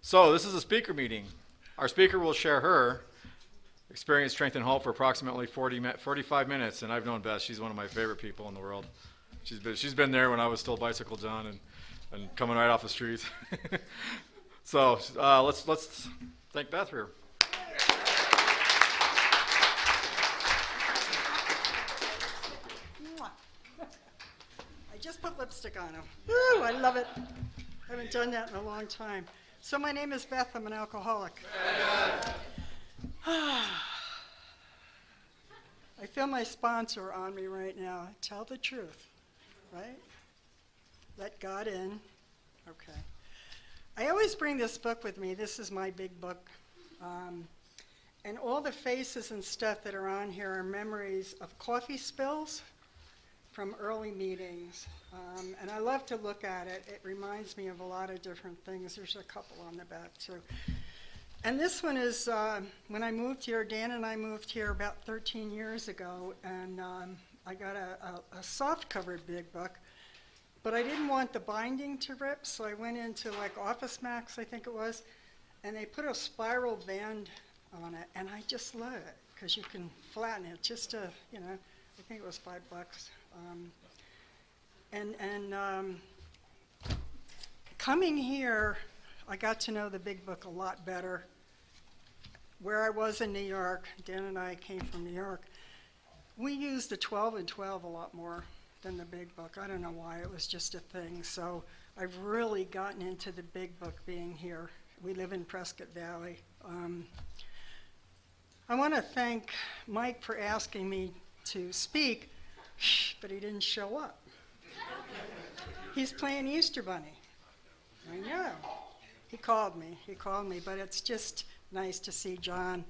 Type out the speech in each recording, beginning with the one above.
So this is a speaker meeting. Our speaker will share her experience, strength, and hope for approximately 45 minutes. And I've known Beth. She's one of my favorite people in the world. She's been there when I was still Bicycle John and coming right off the streets. So let's thank Beth here. I just put lipstick on him. Woo, I love it. I haven't done that in a long time. So my name is Beth. I'm an alcoholic. I feel my sponsor on me right now. Tell the truth, right? Let God in. Okay. I always bring this book with me. This is my big book. And all the faces and stuff that are on here are memories of coffee spills from early meetings. And I love to look at it. It reminds me of a lot of different things. There's a couple on the back, too. And this one is when I moved here. Dan and I moved here about 13 years ago, and I got a soft-covered big book. But I didn't want the binding to rip, so I went into like Office Max, I think it was, and they put a spiral band on it, and I just love it because you can flatten it just to, I think it was $5. Coming here, I got to know the big book a lot better. Where I was in New York, Dan and I came from New York, we used the 12 and 12 a lot more than the big book. I don't know why, it was just a thing. So I've really gotten into the big book being here. We live in Prescott Valley. I want to thank Mike for asking me to speak, but he didn't show up. He's playing Easter Bunny. I know. He called me, but it's just nice to see John.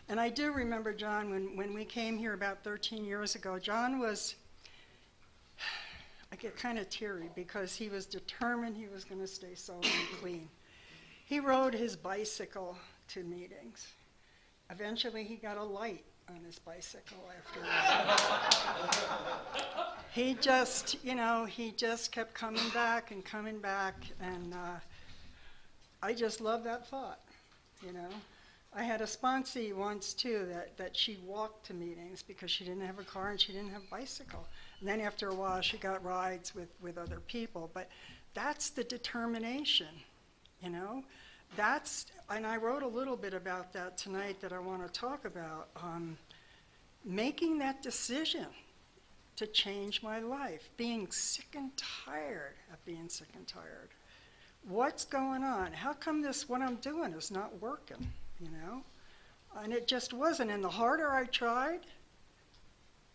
And I do remember John when we came here about 13 years ago. John was, I get kind of teary because he was determined he was going to stay sober and clean. He rode his bicycle to meetings. Eventually he got a light on his bicycle after that. He just kept coming back, and I just love that thought, I had a sponsee once, too, that she walked to meetings because she didn't have a car and she didn't have a bicycle. And then after a while, she got rides with other people. But that's the determination, and I wrote a little bit about that tonight that I want to talk about. Making that decision to change my life, being sick and tired of being sick and tired. What's going on? How come what I'm doing is not working, And it just wasn't. And the harder I tried,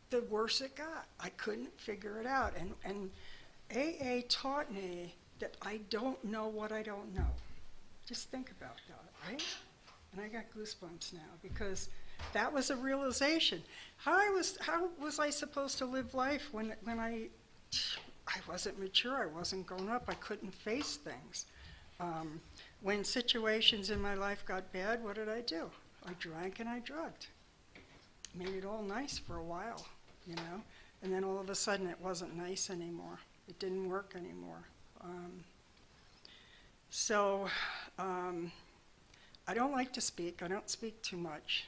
the worse it got. I couldn't figure it out. And AA taught me that I don't know what I don't know. Just think about that, right? And I got goosebumps now because that was a realization. How was I supposed to live life when I wasn't mature, I wasn't grown up, I couldn't face things. When situations in my life got bad, what did I do? I drank and I drugged. Made it all nice for a while, and then all of a sudden it wasn't nice anymore. It didn't work anymore. So I don't like to speak. I don't speak too much.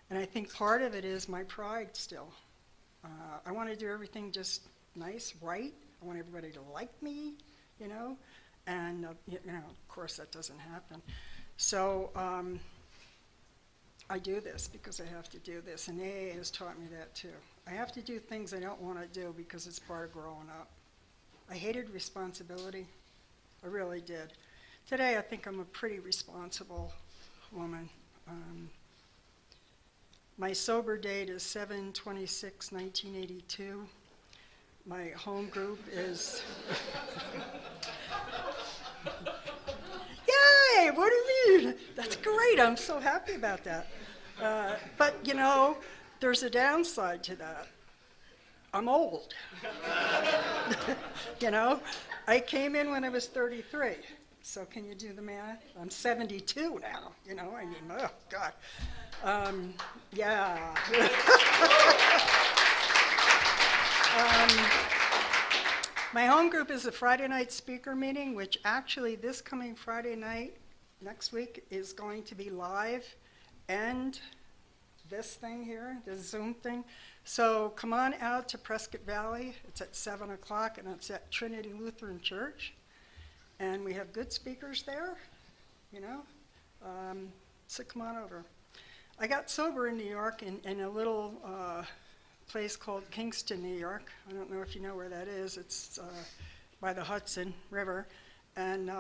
And I think part of it is my pride still. I want to do everything just nice, right. I want everybody to like me, and of course that doesn't happen. So I do this because I have to do this, and AA has taught me that too. I have to do things I don't want to do because it's part of growing up. I hated responsibility. I really did. Today I think I'm a pretty responsible woman. My sober date is 7/26/1982. My home group is... Yay! What do you mean? That's great. I'm so happy about that. But, there's a downside to that. I'm old. I came in when I was 33. So can you do the math? I'm 72 now. Oh, God. Yeah. My home group is a Friday night speaker meeting, which actually this coming Friday night, next week, is going to be live, and this thing here, this Zoom thing. So come on out to Prescott Valley. It's at 7 o'clock, and it's at Trinity Lutheran Church. And we have good speakers there, you know. So come on over. I got sober in New York in a little place called Kingston, New York. I don't know if you know where that is. It's by the Hudson River. And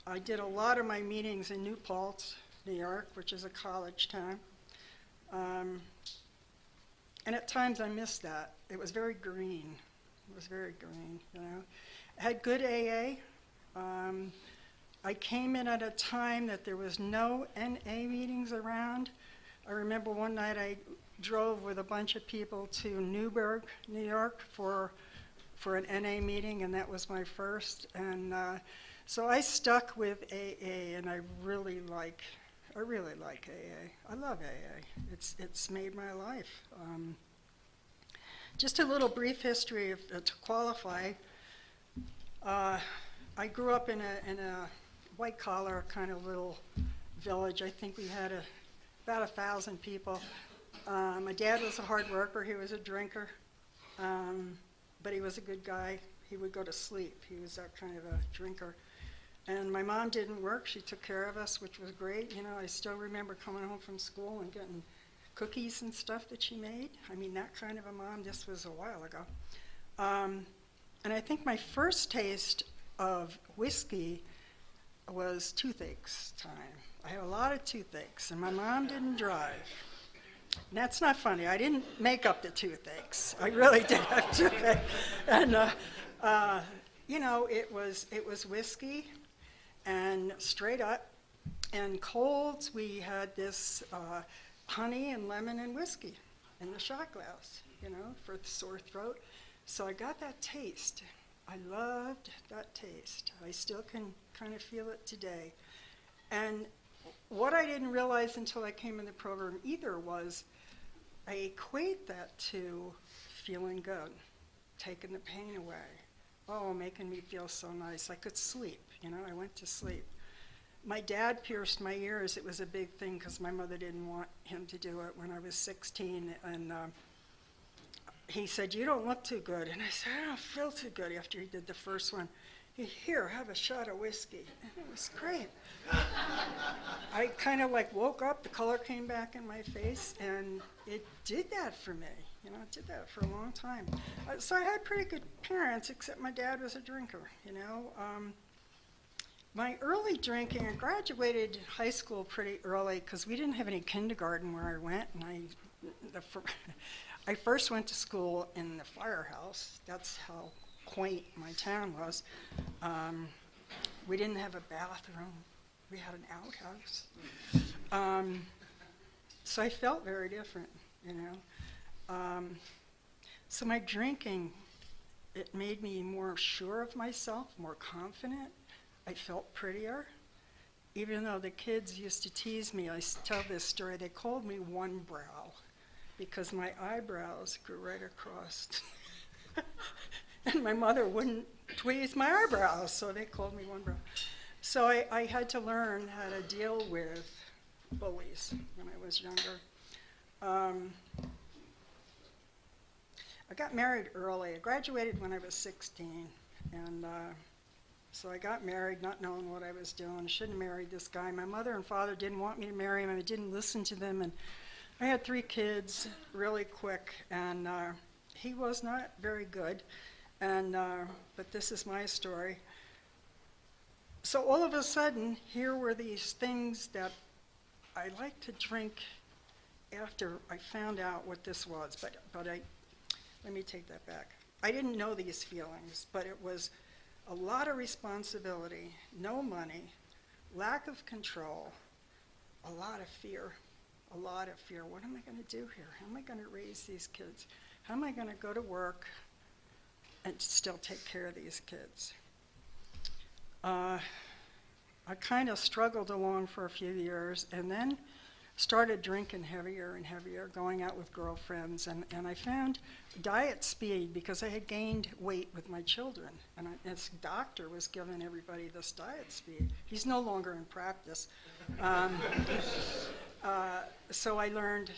I did a lot of my meetings in New Paltz, New York, which is a college town. And at times I missed that. It was very green. It was very green, you know. I had good AA. I came in at a time that there was no NA meetings around. I remember one night I drove with a bunch of people to Newburgh, New York for an NA meeting, and that was my first. And so I stuck with AA, and I really like AA. I love AA. It's made my life. Just a little brief history to qualify. I grew up in a white collar kind of little village. I think we had about 1,000 people. My dad was a hard worker. He was a drinker, but he was a good guy. He would go to sleep. He was that kind of a drinker. And my mom didn't work. She took care of us, which was great. You know, I still remember coming home from school and getting cookies and stuff that she made. I mean, that kind of a mom. This was a while ago. And I think my first taste of whiskey was toothaches time. I had a lot of toothaches, and my mom didn't drive. And that's not funny. I didn't make up the toothaches. I really did have toothaches. And, you know, it was whiskey and straight up. And colds, we had this honey and lemon and whiskey in the shot glass, you know, for the sore throat. So I got that taste. I loved that taste. I still can kind of feel it today. And what I didn't realize until I came in the program either was I equate that to feeling good, taking the pain away. Oh, making me feel so nice. I could sleep, you know, I went to sleep. My dad pierced my ears. It was a big thing because my mother didn't want him to do it when I was 16. And he said, "You don't look too good." And I said, "I don't feel too good," after he did the first one. "Here, have a shot of whiskey." And it was great. I kind of like woke up, the color came back in my face, and it did that for me. You know, it did that for a long time. So I had pretty good parents, except my dad was a drinker, you know. My early drinking, I graduated high school pretty early because we didn't have any kindergarten where I went, and I first went to school in the firehouse. That's how quaint my town was. We didn't have a bathroom. We had an outhouse. So I felt very different, you know. So my drinking, it made me more sure of myself, more confident. I felt prettier. Even though the kids used to tease me, I tell this story, they called me one brow because my eyebrows grew right across. And my mother wouldn't tweeze my eyebrows, so they called me one brow. So I had to learn how to deal with bullies when I was younger. I got married early. I graduated when I was 16, and so I got married not knowing what I was doing. I shouldn't have married this guy. My mother and father didn't want me to marry him, and I didn't listen to them, and I had 3 kids really quick, and he was not very good. And but this is my story. So all of a sudden, here were these things that I liked to drink after I found out what this was. But let me take that back. I didn't know these feelings, but it was a lot of responsibility, no money, lack of control, a lot of fear. A lot of fear. What am I going to do here? How am I going to raise these kids? How am I going to go to work and still take care of these kids? I kind of struggled along for a few years, and then started drinking heavier and heavier, going out with girlfriends, and I found diet speed because I had gained weight with my children. And this doctor was giving everybody this diet speed. He's no longer in practice. So I learned,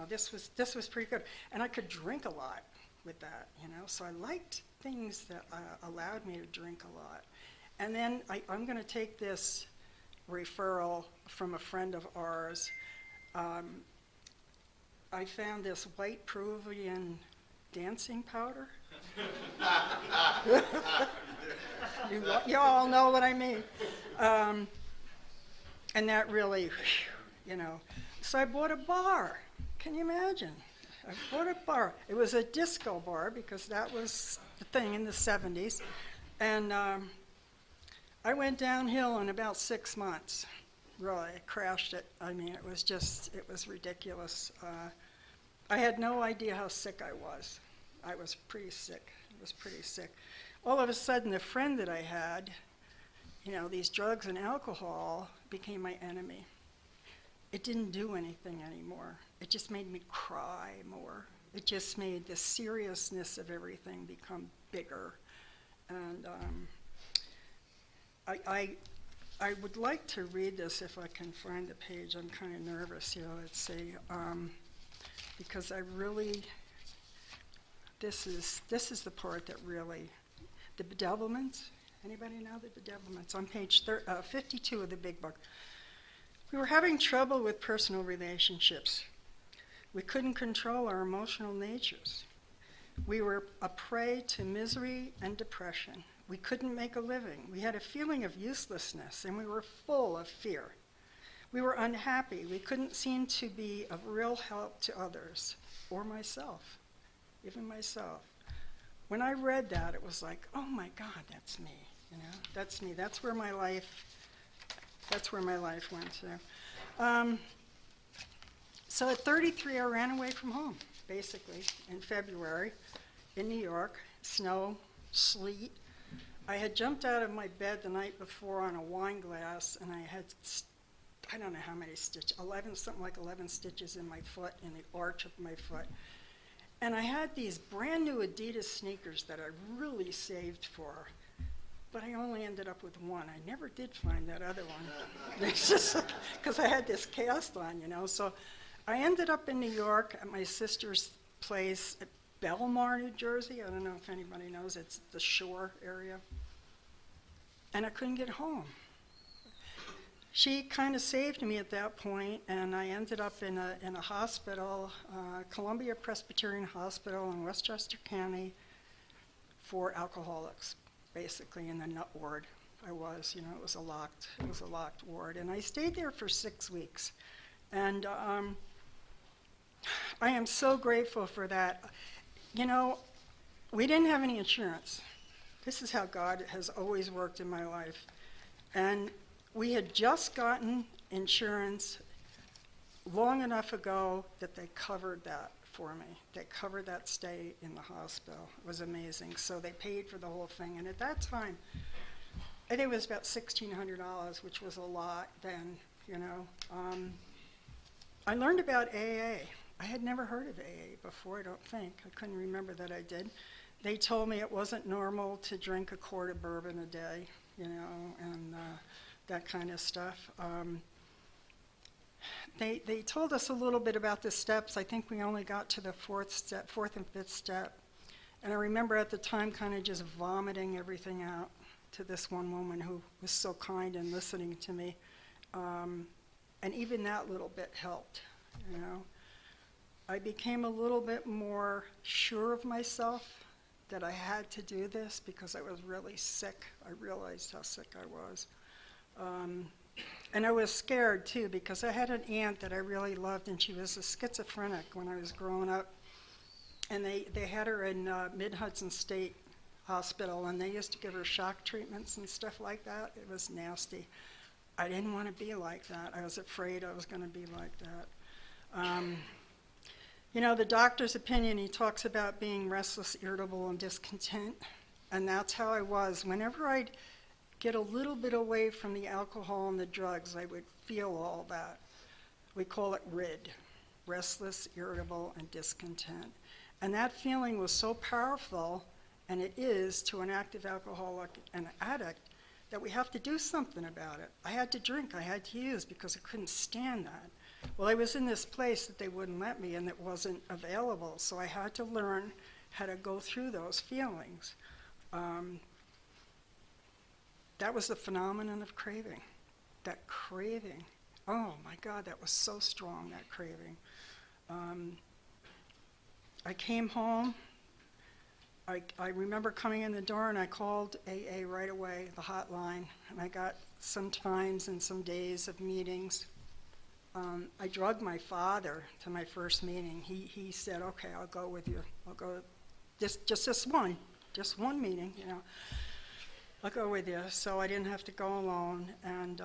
this was pretty good. And I could drink a lot with that, so I liked things that allowed me to drink a lot. And then I'm going to take this referral from a friend of ours. I found this white Peruvian dancing powder. You all know what I mean. And that really, So I bought a bar. Can you imagine? I bought a bar. It was a disco bar because that was the thing in the 70s. And I went downhill in about 6 months. Really, I crashed it. I mean, it was ridiculous. I had no idea how sick I was. I was pretty sick. I was pretty sick. All of a sudden, the friend that I had, these drugs and alcohol became my enemy. It didn't do anything anymore. It just made me cry more. It just made the seriousness of everything become bigger. And I would like to read this if I can find the page. I'm kind of nervous, let's see. Because I really, this is the part that really, the bedevilments. Anybody know the bedevilments? On page 52 of the big book. We were having trouble with personal relationships. We couldn't control our emotional natures. We were a prey to misery and depression. We couldn't make a living. We had a feeling of uselessness, and we were full of fear. We were unhappy. We couldn't seem to be of real help to others, or myself, even myself. When I read that, it was like, oh my God, that's me. That's me. That's where my life went to. So at 33, I ran away from home, basically, in February, in New York, snow, sleet. I had jumped out of my bed the night before on a wine glass, and I had, I don't know how many stitches, 11 stitches in my foot, in the arch of my foot. And I had these brand new Adidas sneakers that I really saved for, but I only ended up with one. I never did find that other one. It's just because I had this cast on, So I ended up in New York at my sister's place at Belmar, New Jersey. I don't know if anybody knows. It's the shore area. And I couldn't get home. She kind of saved me at that point, and I ended up in a hospital, Columbia Presbyterian Hospital in Westchester County for alcoholics, basically in the nut ward. I was, it was a locked ward, and I stayed there for 6 weeks. And I am so grateful for that. We didn't have any insurance. This is how God has always worked in my life. And we had just gotten insurance long enough ago that they covered that for me. They covered that stay in the hospital. It was amazing. So they paid for the whole thing. And at that time, I think it was about $1,600, which was a lot then, I learned about AA. I had never heard of AA before, I don't think. I couldn't remember that I did. They told me it wasn't normal to drink a quart of bourbon a day, and that kind of stuff. They told us a little bit about the steps. I think we only got to the fourth and fifth step. And I remember at the time kind of just vomiting everything out to this one woman who was so kind and listening to me. And even that little bit helped, I became a little bit more sure of myself that I had to do this because I was really sick. I realized how sick I was. And I was scared too because I had an aunt that I really loved, and she was a schizophrenic when I was growing up. And they had her in Mid-Hudson State Hospital, and they used to give her shock treatments and stuff like that. It was nasty. I didn't want to be like that. I was afraid I was going to be like that. The doctor's opinion, he talks about being restless, irritable, and discontent. And that's how I was. Whenever I'd get a little bit away from the alcohol and the drugs, I would feel all that. We call it RID, restless, irritable, and discontent. And that feeling was so powerful, and it is to an active alcoholic and addict, that we have to do something about it. I had to drink, I had to use, because I couldn't stand that. Well, I was in this place that they wouldn't let me, and it wasn't available, so I had to learn how to go through those feelings. That was the phenomenon of craving. That craving. Oh my God, that was so strong, that craving. I came home. I remember coming in the door and I called AA right away, the hotline, and I got some times and some days of meetings. I drugged my father to my first meeting. He said, okay, I'll go with you. I'll go, just this one meeting, you know. I'll go with you. So I didn't have to go alone. And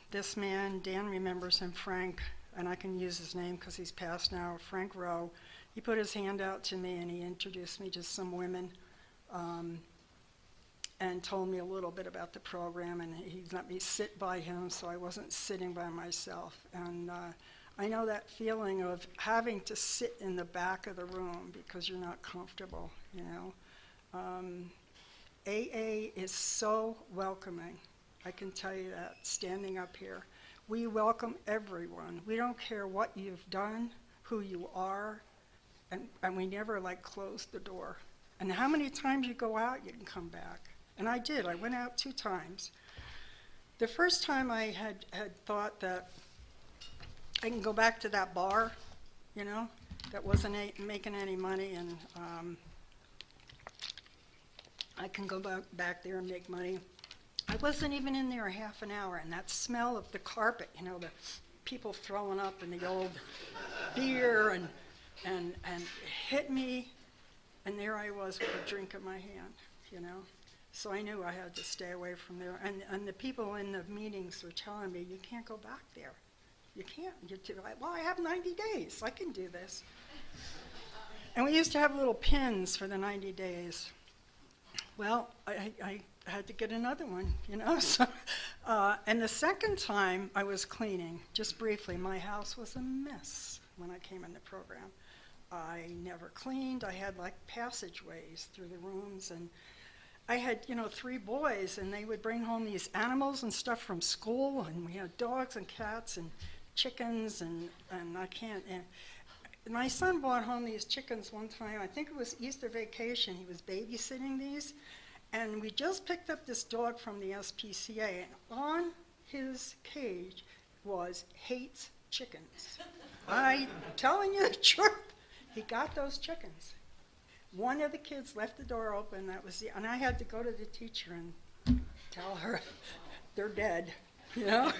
this man, Dan remembers him, Frank, and I can use his name because he's passed now, Frank Rowe. He put his hand out to me and he introduced me to some women and told me a little bit about the program, and he let me sit by him so I wasn't sitting by myself. And I know that feeling of having to sit in the back of the room because you're not comfortable, you know. AA is so welcoming. I can tell you that, standing up here. We welcome everyone. We don't care what you've done, who you are, and we never close the door. And how many times you go out, you can come back. And I did. I went out 2 times. The first time I had thought that I can go back to that bar, you know, that wasn't making any money, and I can go back there and make money. I wasn't even in there a half an hour, and that smell of the carpet, you know, the people throwing up and the old beer and it hit me, and there I was with a drink in my hand, you know. So I knew I had to stay away from there. And the people in the meetings were telling me, you can't go back there. You can't. Well, I have 90 days. I can do this. And we used to have little pins for the 90 days. Well, I had to get another one, you know. So, and the second time I was cleaning, just briefly, my house was a mess when I came in the program. I never cleaned. I had passageways through the rooms, and I had, 3 boys, and they would bring home these animals and stuff from school, and we had dogs and cats and chickens, and I can't. And my son brought home these chickens one time. I think it was Easter vacation. He was babysitting these, and we just picked up this dog from the SPCA, and on his cage was hates chickens. I'm telling you the truth. He got those chickens. One of the kids left the door open. And I had to go to the teacher and tell her they're dead, you know.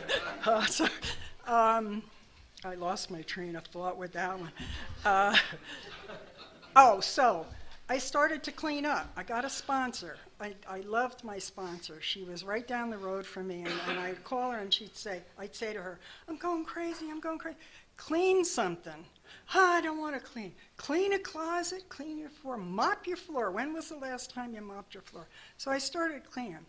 I lost my train of thought with that one. So I started to clean up. I got a sponsor. I loved my sponsor. She was right down the road from me, and I'd call her and I'd say to her, I'm going crazy. Clean something. I don't want to clean. Clean a closet, clean your floor, mop your floor. When was the last time you mopped your floor? So I started cleaning.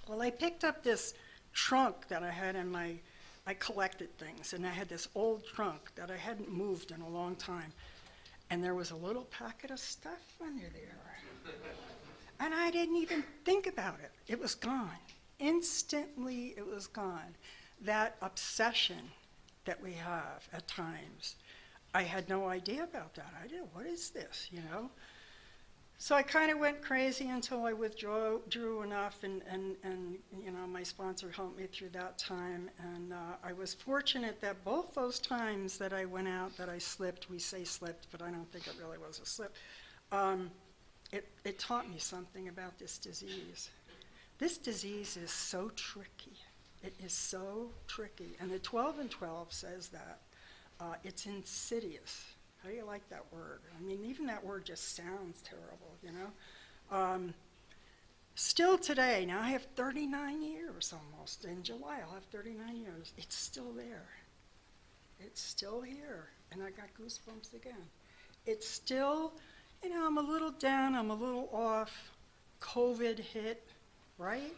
Well, I picked up this trunk that I had I collected things, and I had this old trunk that I hadn't moved in a long time. And there was a little packet of stuff under there. And I didn't even think about it. It was gone. Instantly, it was gone. That obsession that we have at times, I had no idea about that. I did, what is this, you know? So I kind of went crazy until I withdrew enough, and my sponsor helped me through that time. And I was fortunate that both those times that I went out, that I slipped, we say slipped, but I don't think it really was a slip, it taught me something about this disease. This disease is so tricky. It is so tricky. And the 12 and 12 says that. It's insidious. How do you like that word? I mean, even that word just sounds terrible, you know? Still today, now I have 39 years almost. In July, I'll have 39 years. It's still there. It's still here. And I got goosebumps again. It's still, I'm a little down, I'm a little off. COVID hit, right?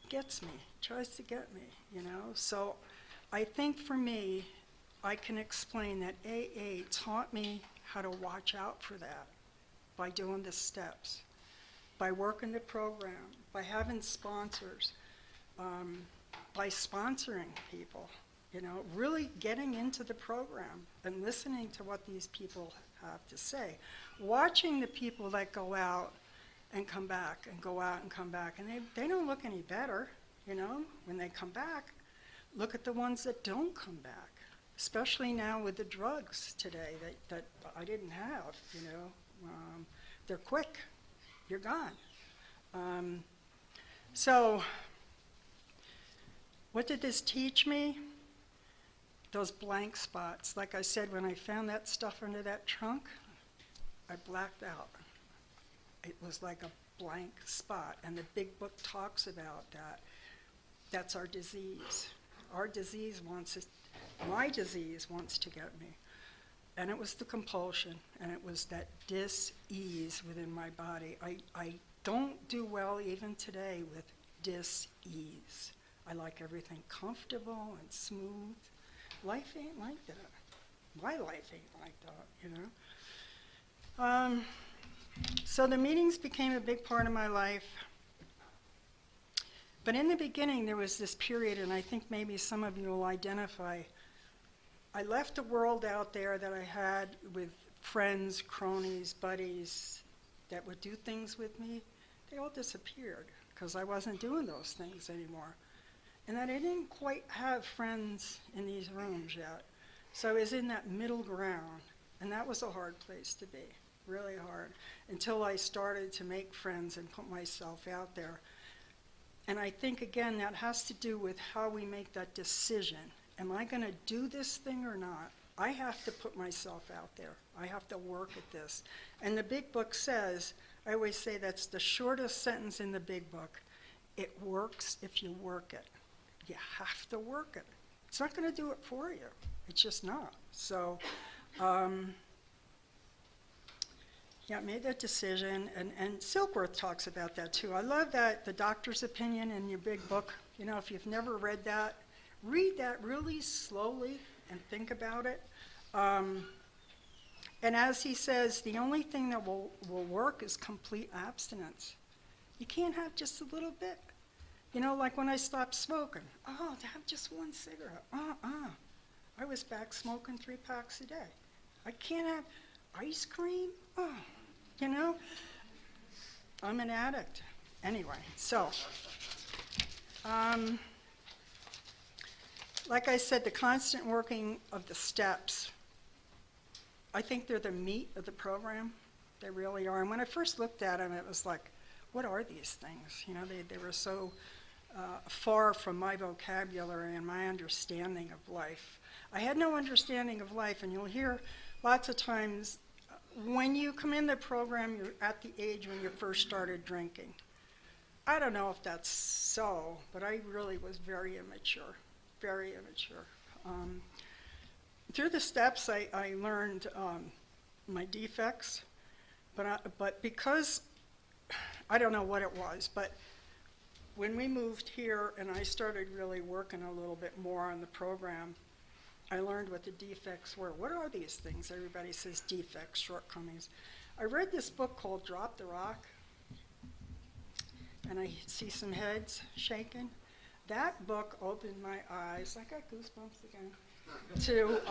Gets me, tries to get me, So I think for me, I can explain that AA taught me how to watch out for that by doing the steps, by working the program, by having sponsors, by sponsoring people, really getting into the program and listening to what these people have to say, watching the people that go out and come back and go out and come back, and they don't look any better, when they come back. Look at the ones that don't come back, especially now with the drugs today that I didn't have, they're quick, you're gone. So what did this teach me? Those blank spots. Like I said, when I found that stuff under that trunk, I blacked out. It was like a blank spot, and the big book talks about that. That's our disease. Our disease my disease wants to get me. And it was the compulsion, and it was that dis-ease within my body. I don't do well even today with dis-ease. I like everything comfortable and smooth. Life ain't like that. My life ain't like that, So the meetings became a big part of my life. But in the beginning, there was this period, and I think maybe some of you will identify. I left the world out there that I had with friends, cronies, buddies that would do things with me. They all disappeared because I wasn't doing those things anymore. And that I didn't quite have friends in these rooms yet. So I was in that middle ground, and that was a hard place to be, really hard, until I started to make friends and put myself out there. And I think, again, that has to do with how we make that decision. Am I going to do this thing or not? I have to put myself out there. I have to work at this. And the big book says, I always say that's the shortest sentence in the big book. It works if you work it. You have to work it. It's not going to do it for you. It's just not. So, yeah, I made that decision, and Silkworth talks about that too. I love that, the doctor's opinion in your big book. If you've never read that, read that really slowly and think about it. And as he says, the only thing that will work is complete abstinence. You can't have just a little bit. Like when I stopped smoking. Oh, to have just one cigarette. I was back smoking 3 packs a day. I can't have ice cream. Oh, I'm an addict. Anyway, so, like I said, the constant working of the steps, I think they're the meat of the program. They really are. And when I first looked at them, it was like, what are these things? They were so far from my vocabulary and my understanding of life. I had no understanding of life, and you'll hear lots of times when you come in the program, you're at the age when you first started drinking. I don't know if that's so, but I really was very immature, very immature. Through the steps, I learned my defects, but because, I don't know what it was, but when we moved here and I started really working a little bit more on the program, I learned what the defects were. What are these things? Everybody says defects, shortcomings. I read this book called Drop the Rock, and I see some heads shaking. That book opened my eyes, I got goosebumps again, to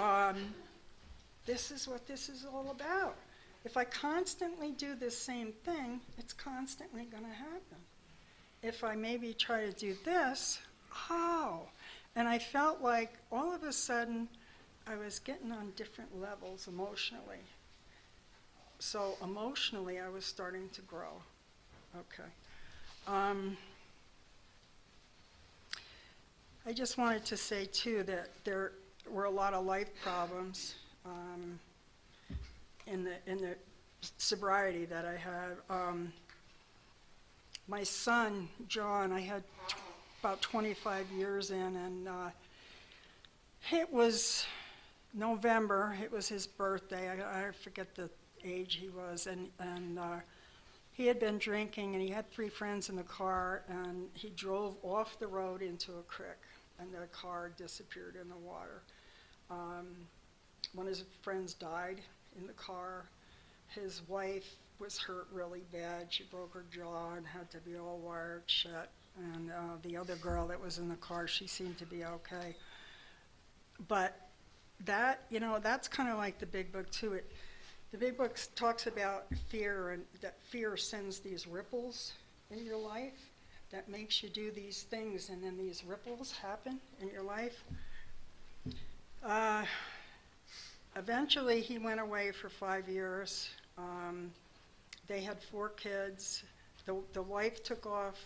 this is what this is all about. If I constantly do this same thing, it's constantly going to happen. If I maybe try to do this, and I felt like all of a sudden I was getting on different levels emotionally. So emotionally I was starting to grow. Okay. I just wanted to say too that there were a lot of life problems in the sobriety that I had. My son, John, I had about 25 years in, and it was November. It was his birthday. I forget the age he was, and he had been drinking, and he had 3 friends in the car, and he drove off the road into a creek. and the car disappeared in the water. One of his friends died in the car. His wife was hurt really bad. She broke her jaw and had to be all wired shut. And the other girl that was in the car, she seemed to be okay. But that, that's kind of like the big book too. The big book talks about fear, and that fear sends these ripples in your life that makes you do these things, and then these ripples happen in your life. Eventually, he went away for 5 years. They had 4 kids. The wife took off,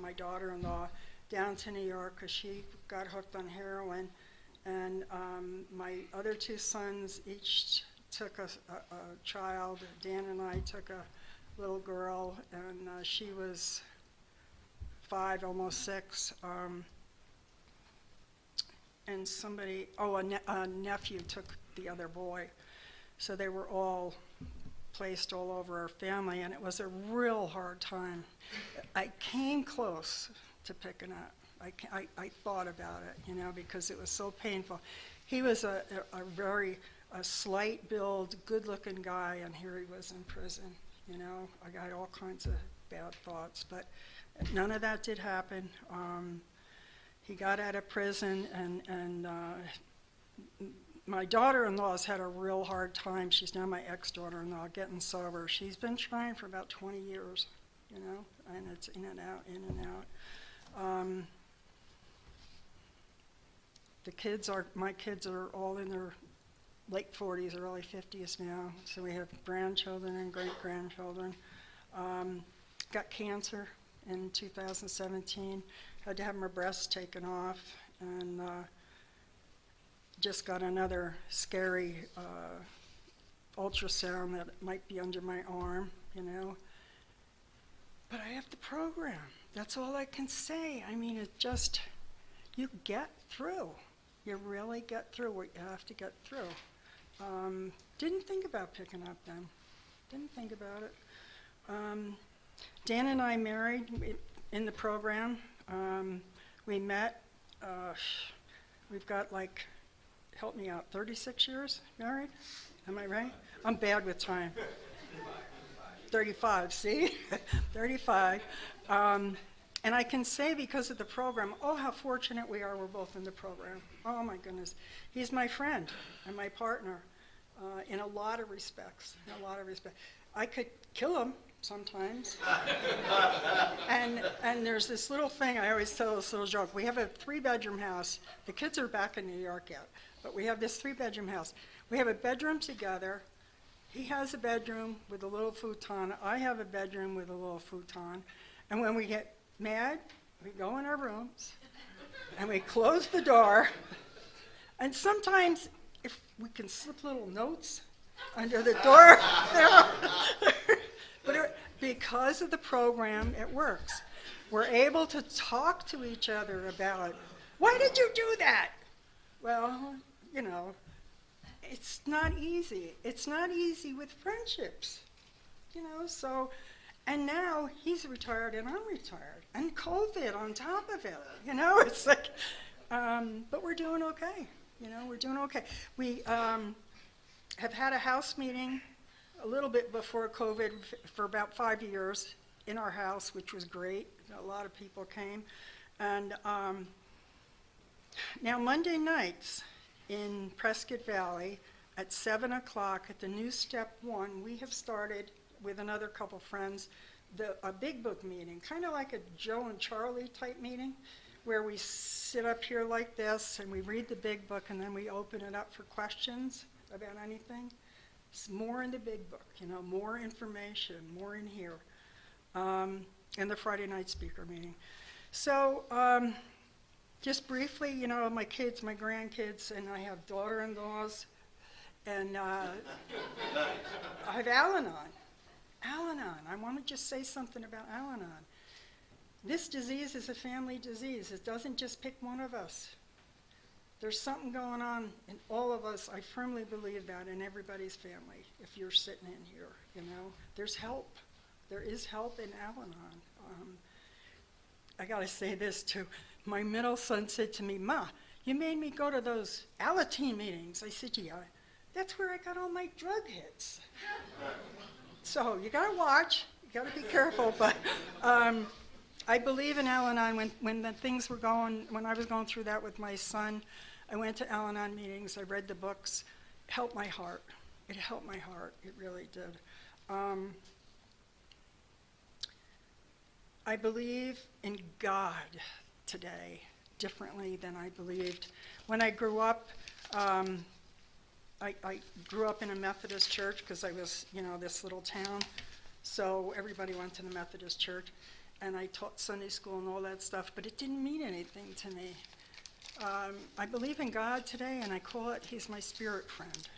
my daughter-in-law, down to New York because she got hooked on heroin. And my other 2 sons each took a child. Dan and I took a little girl, and she was 5, almost 6. And a nephew took the other boy. So they were all placed all over our family, and it was a real hard time. I came close to picking up. I thought about it, because it was so painful. He was a very slight build, good-looking guy, and here he was in prison. I got all kinds of bad thoughts, but none of that did happen. He got out of prison, and my daughter-in-law's had a real hard time. She's now my ex-daughter-in-law, getting sober. She's been trying for about 20 years, and it's in and out, in and out. My kids are all in their late 40s, early 50s now, so we have grandchildren and great-grandchildren. Got cancer in 2017, had to have my breast taken off, and just got another scary ultrasound that might be under my arm, But I have the program. That's all I can say. I mean, it just, you get through. You really get through what you have to get through. Didn't think about picking up then. Didn't think about it. Dan and I married in the program. We met, we've got help me out, 36 years married? Am I right? I'm bad with time. 35, see? 35. And I can say because of the program, how fortunate we are we're both in the program. Oh my goodness. He's my friend and my partner in a lot of respects, I could kill him sometimes. and there's this little thing, I always tell this little joke. We have a 3-bedroom house. The kids are back in New York yet, but we have this 3-bedroom house. We have a bedroom together. He has a bedroom with a little futon. I have a bedroom with a little futon. And when we get mad, we go in our rooms and we close the door. And sometimes if we can slip little notes under the door, but because of the program, it works. We're able to talk to each other about, why did you do that? Well, it's not easy. It's not easy with friendships, so, and now he's retired and I'm retired, and COVID on top of it, it's like, but we're doing okay, we're doing okay. We have had a house meeting a little bit before COVID for about 5 years in our house, which was great. A lot of people came. And now Monday nights in Prescott Valley at 7 o'clock at the new Step 1, we have started with another couple friends a big book meeting, kind of like a Joe and Charlie type meeting, where we sit up here like this and we read the big book and then we open it up for questions about anything. It's more in the big book, more information, more in here. And the Friday night speaker meeting. So just briefly, my kids, my grandkids, and I have daughter-in-laws, and I have Al-Anon. Al-Anon. I want to just say something about Al-Anon. This disease is a family disease. It doesn't just pick one of us. There's something going on in all of us. I firmly believe that in everybody's family. If you're sitting in here, there's help. There is help in Al-Anon. I gotta say this too. My middle son said to me, "Ma, you made me go to those Alateen meetings." I said, "Yeah, that's where I got all my drug hits." So you gotta watch, you gotta be careful, but I believe in Al-Anon. When the things were going, when I was going through that with my son, I went to Al-Anon meetings, I read the books. It helped my heart. It helped my heart, it really did. I believe in God today differently than I believed. When I grew up, I grew up in a Methodist church because I was, this little town. So everybody went to the Methodist church. And I taught Sunday school and all that stuff, but it didn't mean anything to me. I believe in God today, and I call it, He's my spirit friend.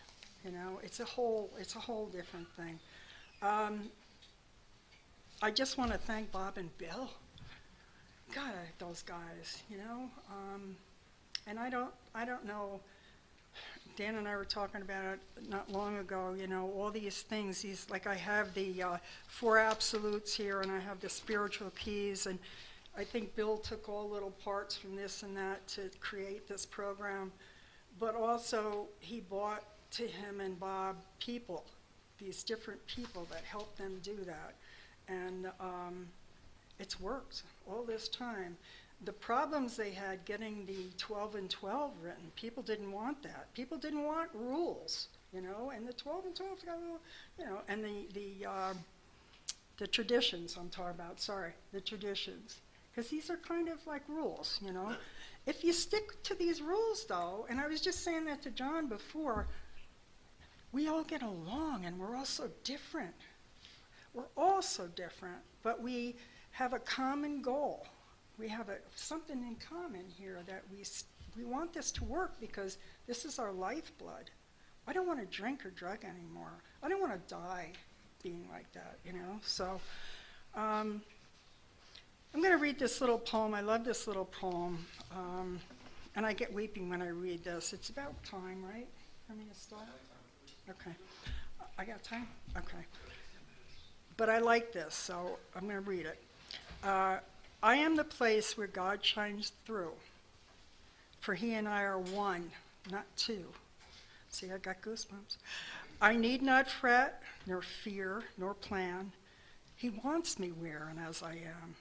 It's a whole different thing. I just want to thank Bob and Bill. God, those guys, and I don't know. Dan and I were talking about it not long ago, all these things. I have the 4 absolutes here, and I have the spiritual keys, and I think Bill took all little parts from this and that to create this program. But also, he brought to him and Bob people, these different people that helped them do that. And it's worked all this time. The problems they had getting the 12 and 12 written, people didn't want that. People didn't want rules, and the 12 and 12 got a little, and the traditions I'm talking about, the traditions. Because these are kind of like rules, If you stick to these rules, though, and I was just saying that to John before, we all get along, and we're all so different. We're all so different, but we have a common goal. We have something in common here that we want this to work because this is our lifeblood. I don't want to drink or drug anymore. I don't want to die being like that, So I'm going to read this little poem. I love this little poem, and I get weeping when I read this. It's about time, right? For me to start? Okay. I got time? Okay. But I like this, so I'm going to read it. I am the place where God shines through, for He and I are one, not two. See, I got goosebumps. I need not fret, nor fear, nor plan. He wants me where and as I am.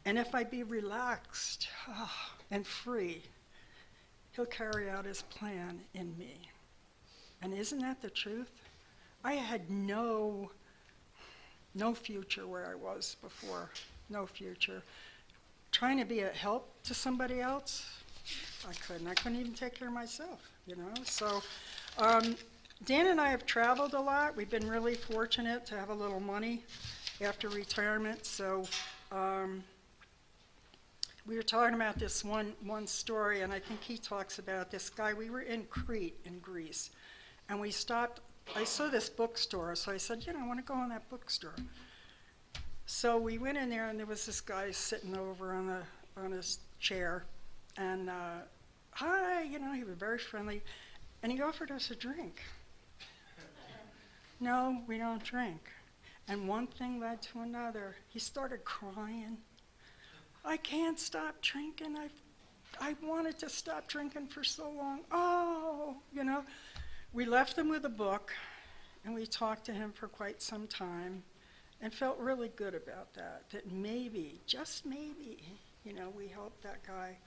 And if I be relaxed and free, He'll carry out His plan in me. And isn't that the truth? I had no future where I was before. No future. Trying to be a help to somebody else, I couldn't even take care of myself, So Dan and I have traveled a lot. We've been really fortunate to have a little money after retirement. So we were talking about this one story, and I think he talks about this guy. We were in Crete in Greece, and we stopped. I saw this bookstore, so I said, I want to go in that bookstore. So we went in there, and there was this guy sitting over on his chair, and hi, he was very friendly, and he offered us a drink. No, we don't drink. And one thing led to another. He started crying. I can't stop drinking. I wanted to stop drinking for so long. Oh, We left him with a book, and we talked to him for quite some time. And felt really good about that maybe, just maybe, we helped that guy.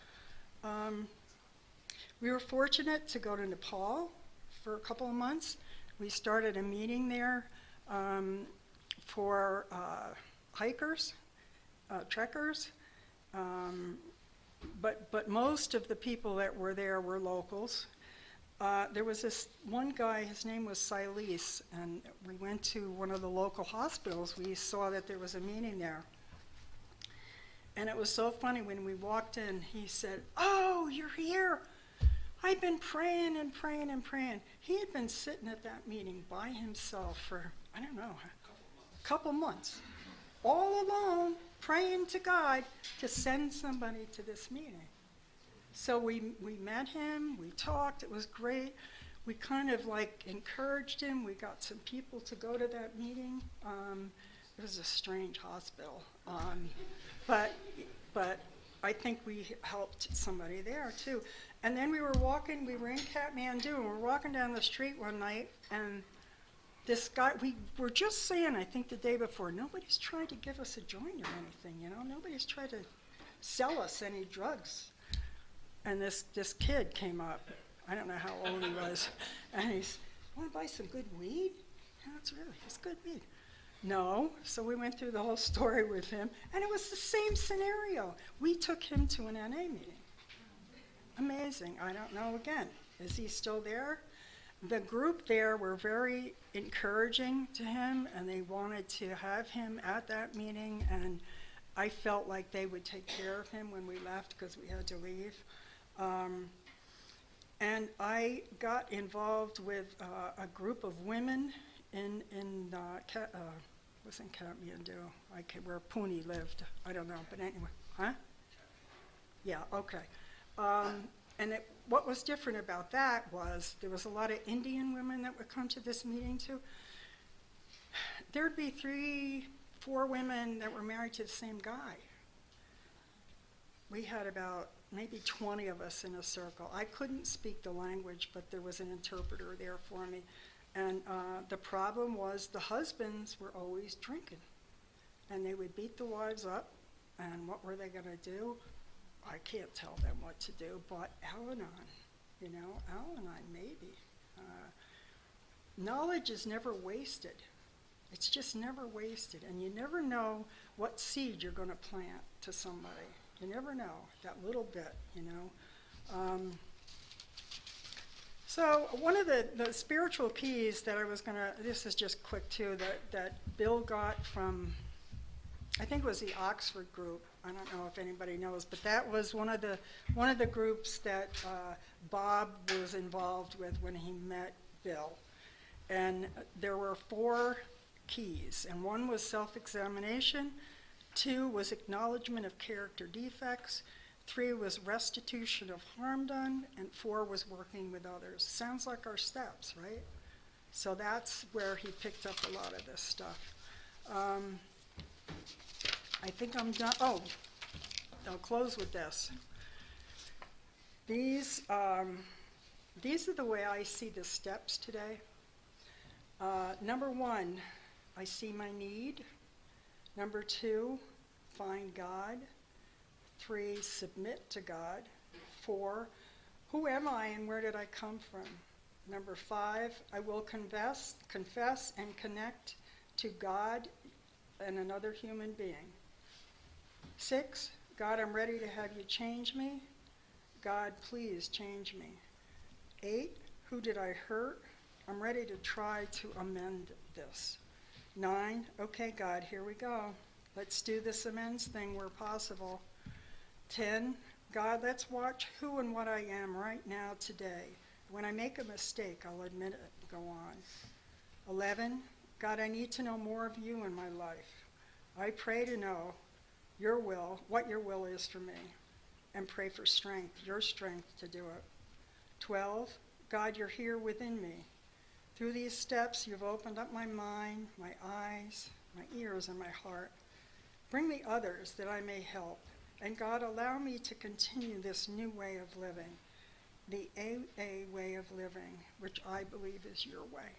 We were fortunate to go to Nepal for a couple of months. We started a meeting there for hikers, trekkers, but most of the people that were there were locals. There was this one guy, his name was Silas, and we went to one of the local hospitals. We saw that there was a meeting there. And it was so funny, when we walked in, he said, "Oh, you're here. I've been praying and praying and praying." He had been sitting at that meeting by himself for, I don't know, a couple months, all alone, praying to God to send somebody to this meeting. So we met him, we talked, it was great. We kind of encouraged him. We got some people to go to that meeting. It was a strange hospital. But but I think we helped somebody there too. And then we were in Kathmandu, and we were walking down the street one night, and this guy, we were just saying, I think the day before, nobody's trying to give us a joint or anything, nobody's trying to sell us any drugs. And this kid came up, I don't know how old he was, and he's, want to buy some good weed? Yeah, it's good weed. No, so we went through the whole story with him, and it was the same scenario. We took him to an NA meeting. Amazing. I don't know again. Is he still there? The group there were very encouraging to him, and they wanted to have him at that meeting, and I felt like they would take care of him when we left because we had to leave. And I got involved with a group of women in Kathmandu, where Puni lived. I don't know, but anyway, huh? Yeah, okay. And what was different about that was there was a lot of Indian women that would come to this meeting too. There'd be 3-4 women that were married to the same guy. We had about maybe 20 of us in a circle. I couldn't speak the language, but there was an interpreter there for me. And the problem was the husbands were always drinking. And they would beat the wives up, and what were they going to do? I can't tell them what to do, but Al-Anon, Al-Anon maybe. Knowledge is never wasted. It's just never wasted, and you never know what seed you're going to plant to somebody. You never know, that little bit, So one of the spiritual keys that I was going to, this is just quick too, that Bill got from, I think it was the Oxford group. I don't know if anybody knows, but that was one of the groups that Bob was involved with when he met Bill. And there were 4 keys, and one was self-examination, 2 was acknowledgement of character defects, 3 was restitution of harm done, and 4 was working with others. Sounds like our steps, right? So that's where he picked up a lot of this stuff. I think I'm done. Oh, I'll close with this. These are the way I see the steps today. Number 1, I see my need. Number 2, find God. 3, submit to God. 4, who am I and where did I come from? Number 5, I will confess and connect to God and another human being. 6, God, I'm ready to have you change me. God, please change me. 8, who did I hurt? I'm ready to try to amend this. 9, okay, God, here we go. Let's do this amends thing where possible. 10, God, let's watch who and what I am right now today. When I make a mistake, I'll admit it. Go on. 11, God, I need to know more of you in my life. I pray to know your will, what your will is for me, and pray for strength, your strength to do it. 12, God, you're here within me. Through these steps, you've opened up my mind, my eyes, my ears, and my heart. Bring me others that I may help. And God, allow me to continue this new way of living, the AA way of living, which I believe is your way.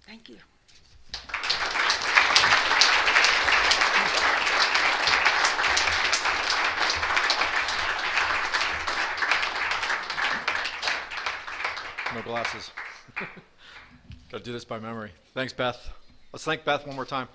Thank you. No glasses. Got to do this by memory. Thanks, Beth. Let's thank Beth one more time.